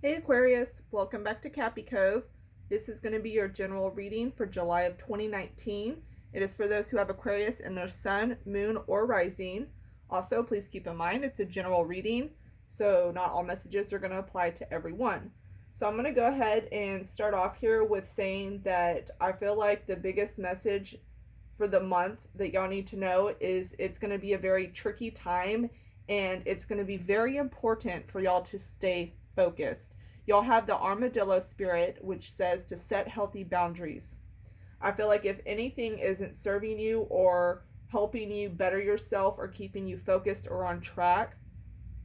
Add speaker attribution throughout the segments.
Speaker 1: Hey Aquarius, welcome back to Cappy Cove. This is going to be your general reading for July of 2019. It is for those who have Aquarius in their sun, moon, or rising. Also, please keep in mind it's a general reading, so not all messages are going to apply to everyone. So I'm going to go ahead and start off here with saying that I feel like the biggest message for the month that y'all need to know is it's going to be a very tricky time, and it's going to be very important for y'all to stay focused. Y'all have the armadillo spirit, which says to set healthy boundaries. I feel like if anything isn't serving you or helping you better yourself or keeping you focused or on track,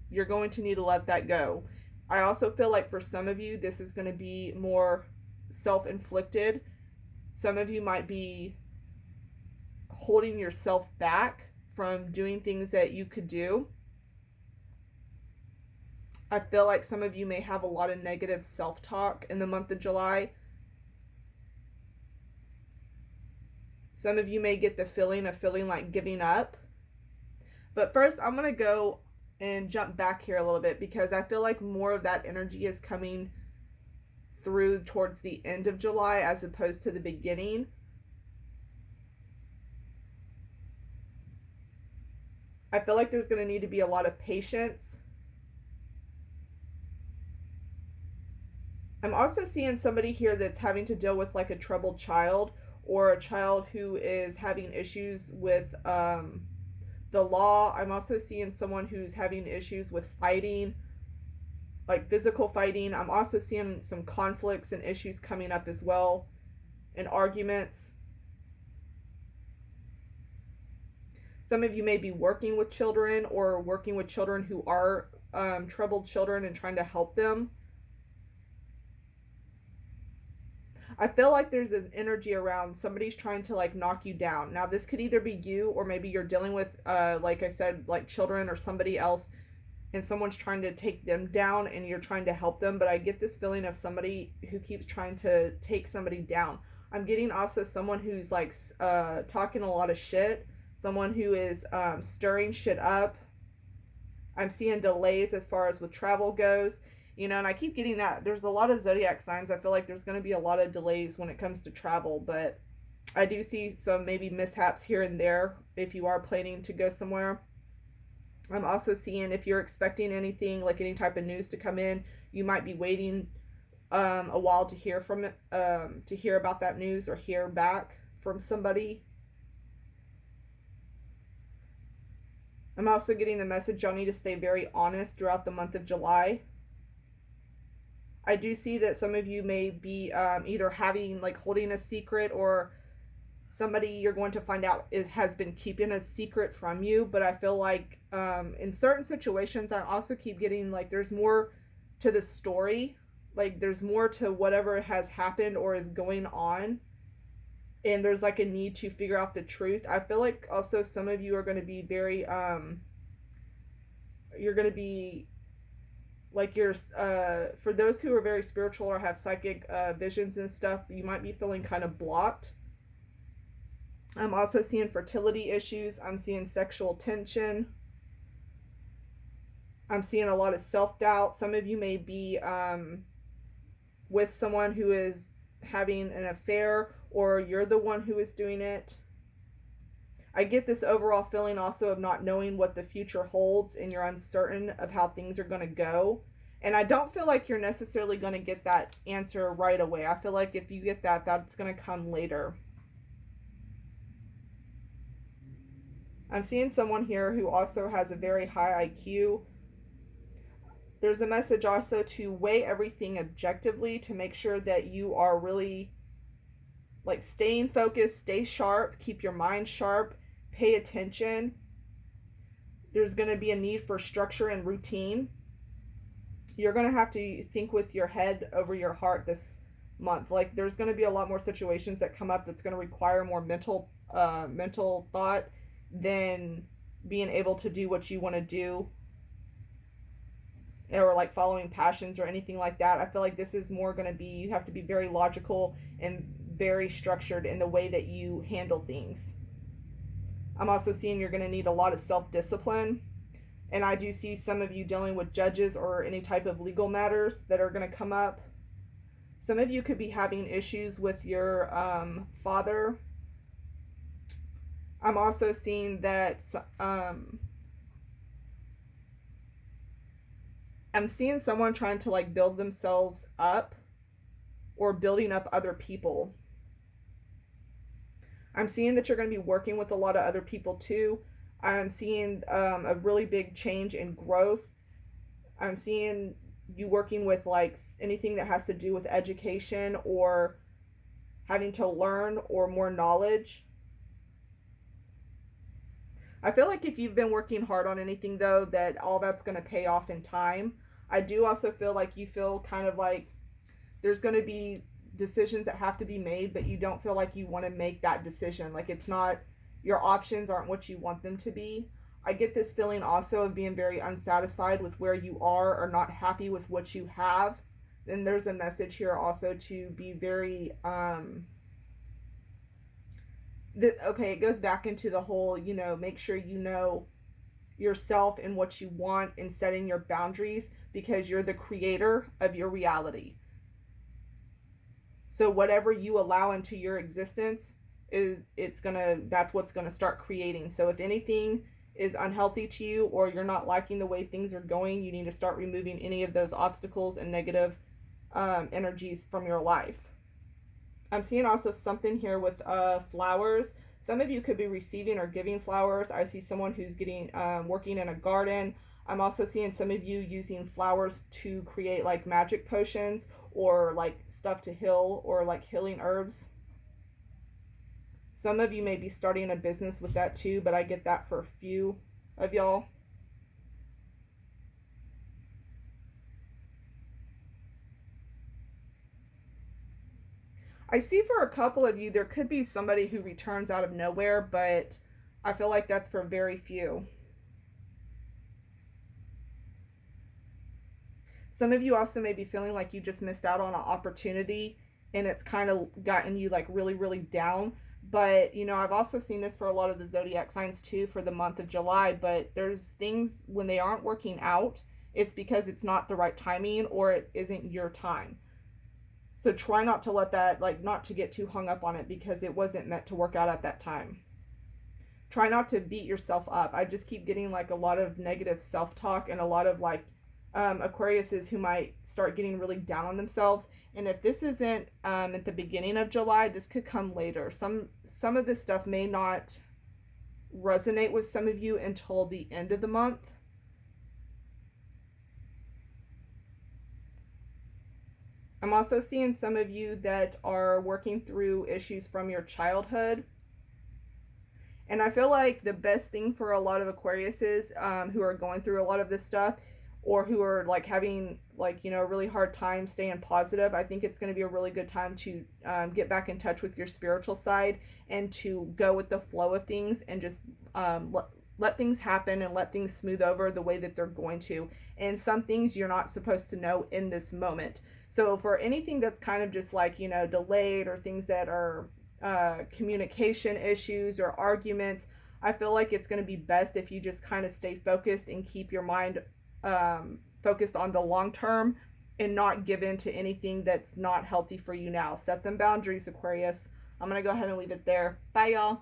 Speaker 1: you're going to need to let that go. I also feel like for some of you, this is going to be more self-inflicted. Some of you might be holding yourself back from doing things that you could do. I feel like some of you may have a lot of negative self-talk in the month of July. Some of you may get the feeling of feeling like giving up. But first, I'm going to go and jump back here a little bit because I feel like more of that energy is coming through towards the end of July as opposed to the beginning. I feel like there's going to need to be a lot of patience. I'm also seeing somebody here that's having to deal with like a troubled child or a child who is having issues with the law. I'm also seeing someone who's having issues with fighting, like physical fighting. I'm also seeing some conflicts and issues coming up as well, and arguments. Some of you may be working with children or working with children who are troubled children and trying to help them. I feel like there's an energy around somebody's trying to like knock you down. Now this could either be you or maybe you're dealing with like I said, like children or somebody else, and someone's trying to take them down and you're trying to help them. But I get this feeling of somebody who keeps trying to take somebody down. I'm getting also someone who's like talking a lot of shit, someone who is stirring shit up. I'm seeing delays as far as with travel goes, and I keep getting that there's a lot of zodiac signs. I feel like there's going to be a lot of delays when it comes to travel, but I do see some maybe mishaps here and there if you are planning to go somewhere. I'm also seeing if you're expecting anything, like any type of news to come in, you might be waiting a while to hear from it, to hear about that news or hear back from somebody. I'm also getting the message y'all need to stay very honest throughout the month of July. I do see that some of you may be either having like holding a secret, or somebody you're going to find out has been keeping a secret from you. But I feel like in certain situations, I also keep getting like there's more to the story. Like there's more to whatever has happened or is going on. And there's like a need to figure out the truth. I feel like also some of you are going to be very, you're going to be like for those who are very spiritual or have psychic visions and stuff, you might be feeling kind of blocked. I'm also seeing fertility issues. I'm seeing sexual tension. I'm seeing a lot of self-doubt. Some of you may be with someone who is having an affair, or you're the one who is doing it. I get this overall feeling also of not knowing what the future holds, and you're uncertain of how things are going to go. And I don't feel like you're necessarily going to get that answer right away. I feel like if you get that, that's going to come later. I'm seeing someone here who also has a very high IQ. There's a message also to weigh everything objectively to make sure that you are really like staying focused, stay sharp, keep your mind sharp, pay attention. There's going to be a need for structure and routine. You're going to have to think with your head over your heart this month. Like there's going to be a lot more situations that come up that's going to require more mental thought than being able to do what you want to do, or like following passions or anything like that. I feel like this is more going to be, you have to be very logical and very structured in the way that you handle things. I'm also seeing you're going to need a lot of self-discipline. And I do see some of you dealing with judges or any type of legal matters that are going to come up. Some of you could be having issues with your father. I'm also seeing that I'm seeing someone trying to like build themselves up or building up other people. I'm seeing that you're going to be working with a lot of other people too. I'm seeing a really big change in growth. I'm seeing you working with like anything that has to do with education or having to learn or more knowledge. I feel like if you've been working hard on anything though, that all that's going to pay off in time. I do also feel like you feel kind of like there's going to be decisions that have to be made, but you don't feel like you want to make that decision. Like it's not, your options aren't what you want them to be. I get this feeling also of being very unsatisfied with where you are or not happy with what you have. Then there's a message here also to be very okay, it goes back into the whole, make sure you know yourself and what you want and setting your boundaries, because you're the creator of your reality. So whatever you allow into your existence that's what's gonna start creating. So if anything is unhealthy to you or you're not liking the way things are going, you need to start removing any of those obstacles and negative energies from your life. I'm seeing also something here with flowers. Some of you could be receiving or giving flowers. I see someone who's getting working in a garden. I'm also seeing some of you using flowers to create like magic potions or like stuff to heal or like healing herbs. Some of you may be starting a business with that too, but I get that for a few of y'all. I see for a couple of you, there could be somebody who returns out of nowhere, but I feel like that's for very few. Some of you also may be feeling like you just missed out on an opportunity and it's kind of gotten you like really, really down. But, I've also seen this for a lot of the zodiac signs too for the month of July, but there's things when they aren't working out, it's because it's not the right timing or it isn't your time. So try not to let that, like, not to get too hung up on it because it wasn't meant to work out at that time. Try not to beat yourself up. I just keep getting like a lot of negative self-talk and a lot of like Aquariuses who might start getting really down on themselves. And if this isn't at the beginning of July, this could come later. Some of this stuff may not resonate with some of you until the end of the month. I'm also seeing some of you that are working through issues from your childhood. And I feel like the best thing for a lot of Aquariuses who are going through a lot of this stuff or who are like having like, a really hard time staying positive, I think it's going to be a really good time to get back in touch with your spiritual side and to go with the flow of things and just let things happen and let things smooth over the way that they're going to. And some things you're not supposed to know in this moment. So for anything that's kind of just like, delayed or things that are communication issues or arguments, I feel like it's going to be best if you just kind of stay focused and keep your mind focused on the long term and not give in to anything that's not healthy for you now. Set them boundaries, Aquarius. I'm going to go ahead and leave it there. Bye, y'all.